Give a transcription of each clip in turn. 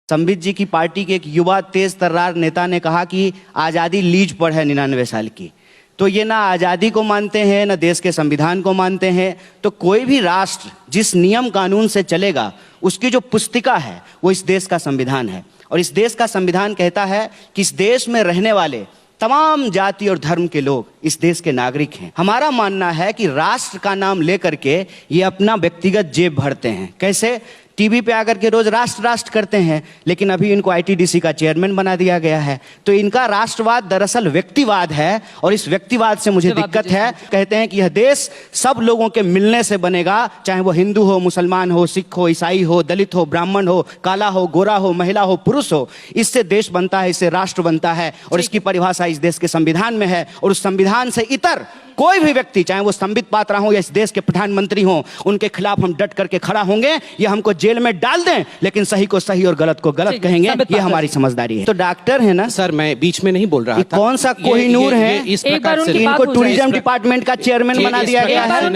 संबित जी की पार्टी के एक युवा तेज तर्रार नेता ने कहा कि आज़ादी लीज पर है 99 साल की। तो ये ना आज़ादी को मानते हैं ना देश के संविधान को मानते हैं। तो कोई भी राष्ट्र जिस नियम कानून से चलेगा उसकी जो पुस्तिका है वो इस देश का संविधान है। और इस देश का संविधान कहता है कि इस देश में रहने वाले तमाम जाति और धर्म के लोग इस देश के नागरिक हैं। हमारा मानना है कि राष्ट्र का नाम लेकर के ये अपना व्यक्तिगत जेब भरते हैं। कैसे? टीवी पे आकर के रोज राष्ट्र राष्ट्र करते हैं, लेकिन अभी इनको आईटीडीसी का चेयरमैन बना दिया गया है। तो इनका राष्ट्रवाद दरअसल व्यक्तिवाद है और इस व्यक्तिवाद से मुझे दिक्कत है। कहते हैं कि यह देश सब लोगों के मिलने से बनेगा, चाहे वो हिंदू हो, मुसलमान हो, सिख हो, ईसाई हो, दलित हो, ब्राह्मण हो, काला हो, गोरा हो, महिला हो, पुरुष हो। इससे देश बनता है, इससे राष्ट्र बनता है और इसकी परिभाषा इस देश के संविधान में है। और उस संविधान से इतर कोई भी व्यक्ति, चाहे वो संबित पात्रा हो या इस देश के प्रधानमंत्री हो, उनके खिलाफ हम डट करके खड़ा होंगे। ये हमको जेल में डाल दें लेकिन सही को सही और गलत को गलत कहेंगे, ये हमारी समझदारी है। तो डॉक्टर है ना सर, मैं बीच में नहीं बोल रहा था। कौन सा कोहिनूर है? इस प्रकार से इनको टूरिज्म डिपार्टमेंट का चेयरमैन बना दिया गया है।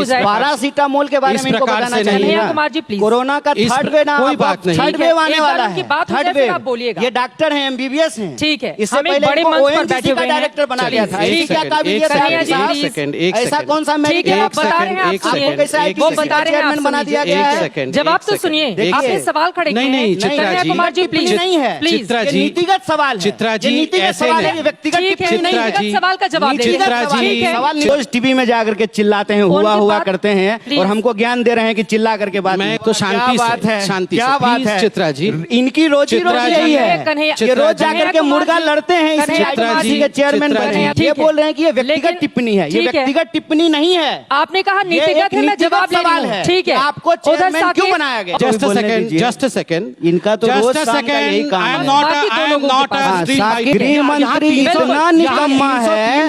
पैरासीटामोल के बारे में इनको बताना चाहिए। कोरोना का थर्ड वेव आने वाला है। थर्ड वेव, ये डॉक्टर है, एमबीबीएस है, ठीक है। इससे पहले ओएनजीसी का डायरेक्टर बना दिया था। क्या काबिलियत? ऐसा कौन सा आप बता रहे हैं, वो बता रहे हैं, बना दिया गया है। जवाब तो सुनिए, आपने सवाल खड़े किए। नहीं कन्हैया कुमार जी प्लीज, नहीं है चित्रा जी, नीतिगत सवाल है। चित्रा जी ऐसे व्यक्तिगत सवाल का जवाब सवाल टीवी में जाकर के चिल्लाते हैं, हुआ करते हैं और हमको ज्ञान दे रहे हैं कि चिल्ला करके बात। तो शांति बात है, शांति क्या बात है चित्रा जी? इनकी रोजी यही है, ये रोज जाकर के मुर्गा लड़ते हैं इसलिए चेयरमैन बने। ये बोल रहे हैं कि ये व्यक्तिगत टिप्पणी है। ये व्यक्तिगत टिप्पणी नहीं है। आपने कहा नीतिगत है, मैं जवाब सवाल है, ठीक है। आपको चेयरमैन क्यों बनाया गया? जस्ट अ सेकंड, इनका तो रोज शाम का यही काम है। गृह मंत्री इतना निकम्मा है,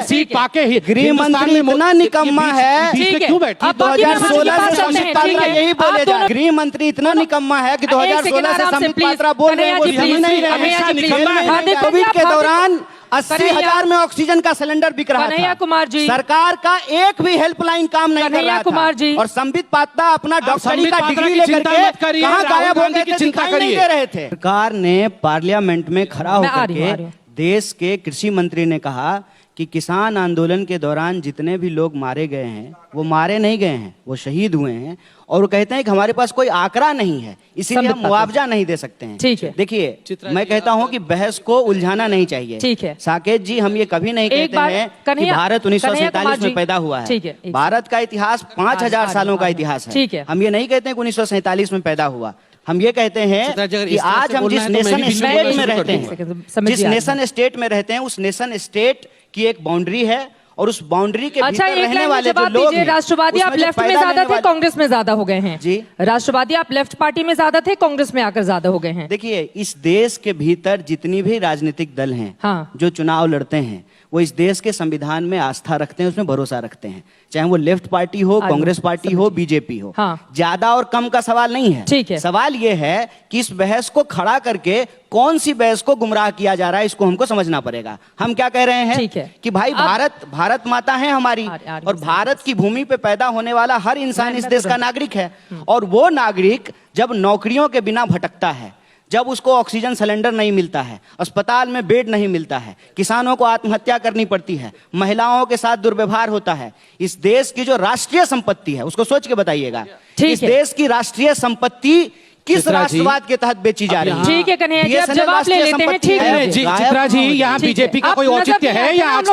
गृह मंत्री इतना निकम्मा है, 2016 से संबित पात्रा यही बोले जा। गृह मंत्री इतना निकम्मा है कि 2016 से संबित पात्रा बोल रहे हैं वो समझ नहीं रहे। कोविड के दौरान 80,000 में ऑक्सीजन का सिलेंडर बिक रहा था। कुमार जी, सरकार का एक भी हेल्पलाइन काम नहीं कर रहा कुमार जी, और संबित पात्रा अपना डॉक्टरी का डिग्री लेकर के कहां गायब हो गए थे, चिंता नहीं दे रहे थे। सरकार ने पार्लियामेंट में खड़ा होकर के देश के कृषि मंत्री ने कहा कि किसान आंदोलन के दौरान जितने भी लोग मारे गए हैं वो मारे नहीं गए हैं, वो शहीद हुए हैं। और वो कहते हैं कि हमारे पास कोई आंकड़ा नहीं है, इसीलिए हम मुआवजा नहीं दे सकते हैं। ठीक है, देखिए मैं कहता हूं कि बहस को उलझाना नहीं चाहिए। ठीक है साकेत जी, हम ये कभी नहीं कहते हैं कि भारत 1947 में पैदा हुआ है। भारत का इतिहास 5000 सालों का इतिहास है। हम ये नहीं कहते हैं कि 1947 में पैदा हुआ। हम ये कहते हैं कि आज हम जिस नेशन स्टेट में रहते हैं, जिस नेशन स्टेट में रहते हैं, उस नेशन स्टेट की एक बाउंड्री है और उस बाउंड्री के भीतर रहने वाले जो लोग हैं, राष्ट्रवादी आप लेफ्ट में ज्यादा थे, कांग्रेस में ज्यादा हो गए हैं जी। राष्ट्रवादी आप लेफ्ट पार्टी में ज्यादा थे, कांग्रेस में आकर ज्यादा हो गए हैं। देखिए, इस देश के भीतर जितनी भी राजनीतिक दल हैं, हाँ, जो चुनाव लड़ते हैं, वो इस देश के संविधान में आस्था रखते हैं, उसमें भरोसा रखते हैं। चाहे वो लेफ्ट पार्टी हो, कांग्रेस पार्टी हो, बीजेपी हो, हाँ, ज्यादा और कम का सवाल नहीं है। ठीक है, सवाल ये है कि इस बहस को खड़ा करके कौन सी बहस को गुमराह किया जा रहा है, इसको हमको समझना पड़ेगा। हम क्या कह रहे हैं कि भाई भारत माता है हमारी, और भारत की भूमि पे पैदा होने वाला हर इंसान इस देश का नागरिक है। और वो नागरिक जब नौकरियों के बिना भटकता है, जब उसको ऑक्सीजन सिलेंडर नहीं मिलता है, अस्पताल में बेड नहीं मिलता है, किसानों को आत्महत्या करनी पड़ती है, महिलाओं के साथ दुर्व्यवहार होता है, इस देश की जो राष्ट्रीय संपत्ति है उसको सोच के बताइएगा। इस देश की राष्ट्रीय संपत्ति किस राष्ट्रवाद के तहत बेची जा रही है? ठीक है कन्हैया जी, आप जवाब ले लेते हैं। ठीक है चित्रा जी, यहाँ बीजेपी का कोई औचित्य है या आज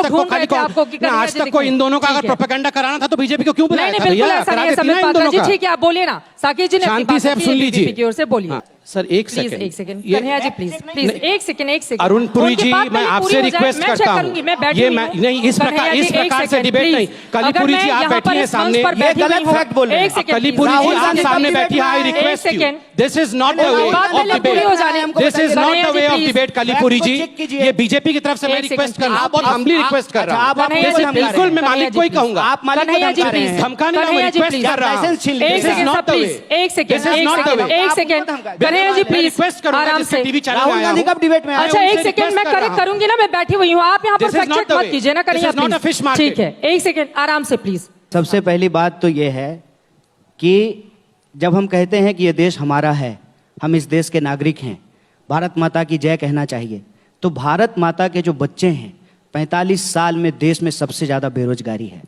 तक कोई इन दोनों का अगर प्रोपेगेंडा कराना था तो बीजेपी को क्यों बुलाया था? ठीक है, आप बोलिए ना, साकेत जी ने शांति से आप सुन लीजिए की ओर से बोलिए। सर एक सेकंड कन्हैया जी प्लीज एक सेकंड अरुण पुरी जी, मैं आपसे रिक्वेस्ट करता हूँ, ये नहीं इस प्रकार से डिबेट नहीं। कलीपुरी जी आप बैठी हैं सामने, ये गलत फैक्ट बोल रहे हैं। कलीपुरी जी आप सामने बैठी हैं, I request you, this is not the way of debate, this is not the way of debate. Kalli Purie ji, ये बीजेपी की तरफ से मैं रिक्वेस्ट कर रहा हूँ, बहुत हम्बली रिक्वेस्ट कर रहा हूँ। बिल्कुल मैं मालिक को ही कहूंगा, आप मालिक को धमकाने का रिक्वेस्ट कर रहा हूँ। एक सेकंड जी प्लीज आराम से। राहुल गांधी कब डिबेट में? अच्छा एक सेकंड मैं करेक्ट करूंगी ना, मैं बैठी हुई हूँ, आप यहाँ पर फैक्ट मत कीजिए ना कन्हैया। ठीक है, एक सेकंड आराम से प्लीज। सबसे पहली बात तो ये है कि जब हम कहते हैं कि ये देश हमारा है, हम इस देश के नागरिक हैं, भारत माता की जय कहना चाहिए। तो भारत माता के जो बच्चे हैं, 45 साल में देश में सबसे ज़्यादा बेरोजगारी है।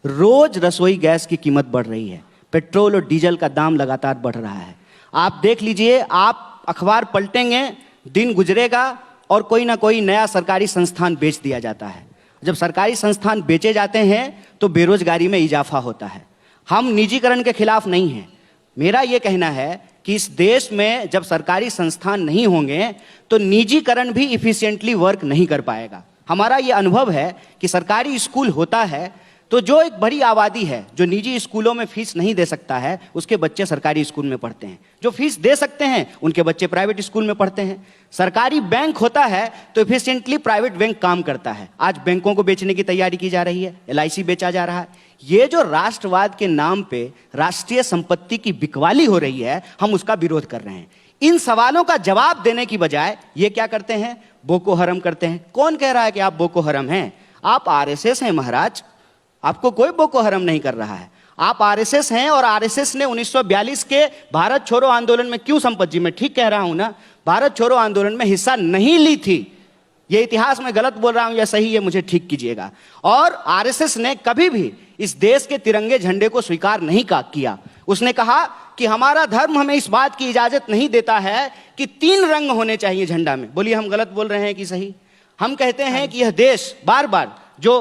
रोज रसोई गैस की कीमत बढ़ रही है, पेट्रोल और डीजल का दाम लगातार बढ़ रहा है। आप देख लीजिए, आप अखबार पलटेंगे, दिन गुजरेगा और कोई ना कोई नया सरकारी संस्थान बेच दिया जाता है। जब सरकारी संस्थान बेचे जाते हैं तो बेरोजगारी में इजाफा होता है। हम निजीकरण के खिलाफ नहीं हैं। मेरा ये कहना है कि इस देश में जब सरकारी संस्थान नहीं होंगे तो निजीकरण भी इफिशिएंटली वर्क नहीं कर पाएगा। हमारा ये अनुभव है कि सरकारी स्कूल होता है तो जो एक बड़ी आबादी है जो निजी स्कूलों में फीस नहीं दे सकता है, उसके बच्चे सरकारी स्कूल में पढ़ते हैं। जो फीस दे सकते हैं उनके बच्चे प्राइवेट स्कूल में पढ़ते हैं। सरकारी बैंक होता है तो इफिशिएंटली प्राइवेट बैंक काम करता है। आज बैंकों को बेचने की तैयारी की जा रही है, LIC बेचा जा रहा है। ये जो राष्ट्रवाद के नाम पे राष्ट्रीय संपत्ति की बिकवाली हो रही है, हम उसका विरोध कर रहे हैं। इन सवालों का जवाब देने की बजाय ये क्या करते हैं, बोको हरम करते हैं। कौन कह रहा है कि आप बोको हरम हैं? आप RSS हैं महाराज, आपको कोई बोको हरम नहीं कर रहा है। आप RSS हैं और RSS ने 1942 के भारत छोड़ो आंदोलन में क्यों संपत जी, मैं ठीक कह रहा हूं ना, भारत छोड़ो आंदोलन में हिस्सा नहीं ली थी। ये इतिहास में गलत बोल रहा हूं या सही है मुझे ठीक कीजिएगा। और RSS ने कभी भी इस देश के तिरंगे झंडे को स्वीकार नहीं किया। उसने कहा कि हमारा धर्म हमें इस बात की इजाजत नहीं देता है कि 3 रंग होने चाहिए झंडा में। बोलिए हम गलत बोल रहे हैं कि सही? हम कहते हैं कि यह देश बार बार, जो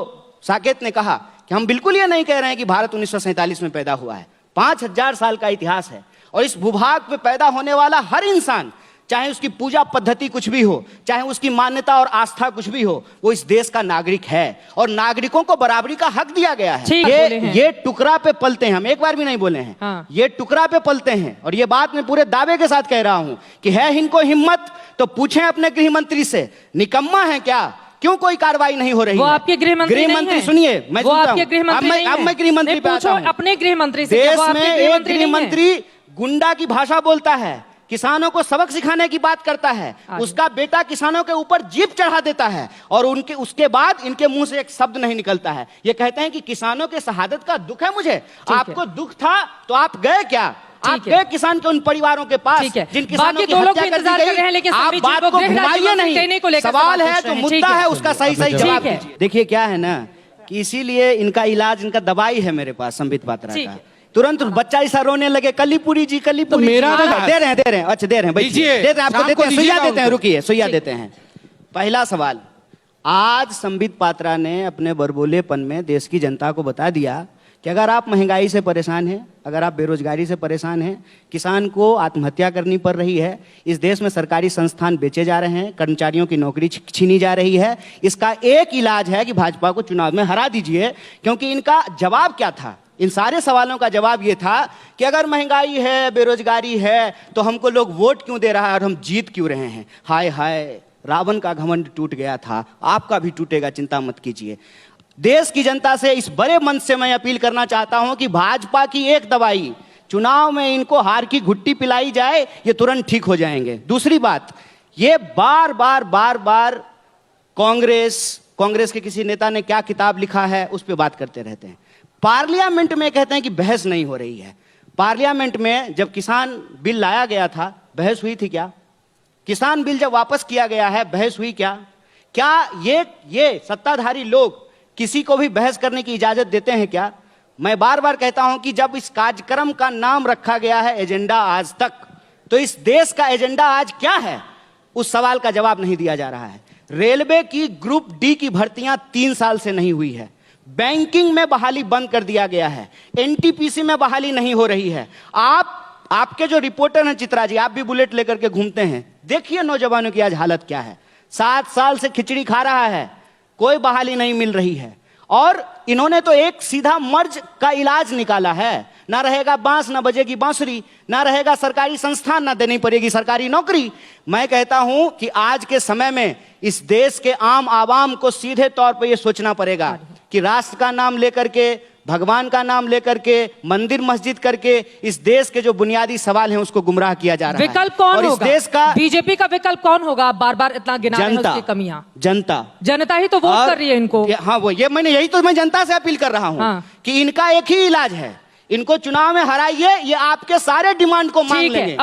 साकेत ने कहा कि हम बिल्कुल ये नहीं कह रहे हैं कि भारत 1947 में पैदा हुआ है। 5000 साल का इतिहास है और इस भूभाग पे पैदा होने वाला हर इंसान, चाहे उसकी पूजा पद्धति कुछ भी हो, चाहे उसकी मान्यता और आस्था कुछ भी हो, वो इस देश का नागरिक है और नागरिकों को बराबरी का हक दिया गया है। ये टुकड़ा पे पलते हैं, हम एक बार भी नहीं बोले हैं। हाँ। ये टुकड़ा पे पलते हैं और ये बात मैं पूरे दावे के साथ कह रहा हूं कि है इनको हिम्मत तो पूछें अपने गृह मंत्री से, निकम्मा है क्या, क्यों कोई कार्रवाई नहीं हो रही? वो आपके गृह मंत्री सुनिए, मैं वो आपके गृह मंत्री नहीं है। अब मैं गृह मंत्री पे आता हूं। अपने गृह मंत्री से, देश में एक गृह मंत्री गुंडा की भाषा बोलता है, किसानों को सबक सिखाने की बात करता है, उसका बेटा किसानों के ऊपर जीप चढ़ा देता है और उसके बाद इनके मुंह से एक शब्द नहीं निकलता है। ये कहते हैं कि किसानों के शहादत का दुख है मुझे। आपको दुख था तो आप गए क्या? आप गए किसान के उन परिवारों के पास जिन किसानों की हत्या कर दी गई। आप बात को घुमाइए नहीं, सवाल है जो मुद्दा है उसका सही जवाब दीजिए। देखिए क्या है ना कि इसीलिए इनका इलाज, इनका दवाई है मेरे पास संबित पात्रा का। तुरंत बच्चा ऐसा रोने लगे, कलीपुरी जी कलीपुरी। तो मेरा दे रहे हैं अच्छा दे रहे हैं, दे रहे हैं आपको, देते हैं, सुइया देते हैं, रुकिए सुइया देते हैं। पहला सवाल, आज संबित पात्रा ने अपने बरबोलेपन में देश की जनता को बता दिया कि अगर आप महंगाई से परेशान हैं, अगर आप बेरोजगारी से परेशान हैं, किसान को आत्महत्या करनी पड़ रही है, इस देश में सरकारी संस्थान बेचे जा रहे हैं, कर्मचारियों की नौकरी छीनी जा रही है, इसका एक इलाज है कि भाजपा को चुनाव में हरा दीजिए। क्योंकि इनका जवाब क्या था? इन सारे सवालों का जवाब ये था कि अगर महंगाई है, बेरोजगारी है तो हमको लोग वोट क्यों दे रहा है और हम जीत क्यों रहे हैं। हाय हाय, रावण का घमंड टूट गया था, आपका भी टूटेगा, चिंता मत कीजिए। देश की जनता से इस बड़े मंच से मैं अपील करना चाहता हूं कि भाजपा की एक दवाई, चुनाव में इनको हार की घुट्टी पिलाई जाए, ये तुरंत ठीक हो जाएंगे। दूसरी बात, ये बार बार कांग्रेस के किसी नेता ने क्या किताब लिखा है उस पर बात करते रहते हैं। पार्लियामेंट में कहते हैं कि बहस नहीं हो रही है। पार्लियामेंट में जब किसान बिल लाया गया था, बहस हुई थी क्या? किसान बिल जब वापस किया गया है, बहस हुई क्या? क्या ये सत्ताधारी लोग किसी को भी बहस करने की इजाजत देते हैं क्या? मैं बार बार कहता हूं कि जब इस कार्यक्रम का नाम रखा गया है एजेंडा आज तक, तो इस देश का एजेंडा आज क्या है? उस सवाल का जवाब नहीं दिया जा रहा है। रेलवे की ग्रुप डी की भर्तियां 3 साल से नहीं हुई है। बैंकिंग में बहाली बंद कर दिया गया है। NTPC में बहाली नहीं हो रही है। आपके जो रिपोर्टर हैं चित्रा जी, आप भी बुलेट लेकर के घूमते हैं, देखिए नौजवानों की आज हालत क्या है। 7 साल से खिचड़ी खा रहा है, कोई बहाली नहीं मिल रही है। और इन्होंने तो एक सीधा मर्ज का इलाज निकाला है, ना रहेगा बांस, ना बजेगी बांसुरी, ना रहेगा सरकारी संस्थान, ना देनी पड़ेगी सरकारी नौकरी। मैं कहता हूं कि आज के समय में इस देश के आम आवाम को सीधे तौर पर यह सोचना पड़ेगा कि राष्ट्र का नाम लेकर के, भगवान का नाम लेकर के, मंदिर मस्जिद करके इस देश के जो बुनियादी सवाल हैं उसको गुमराह किया जा रहा है। विकल्प कौन और होगा? इस देश का बीजेपी का विकल्प कौन होगा? बार-बार इतना गिना रहे हैं उसकी कमियां। जनता ही तो वोट कर रही है इनको। हाँ, वो ये यही तो मैं जनता से अपील कर रहा हूं कि इनका एक ही इलाज है, इनको चुनाव में हराइए, ये आपके सारे डिमांड को मान लेंगे।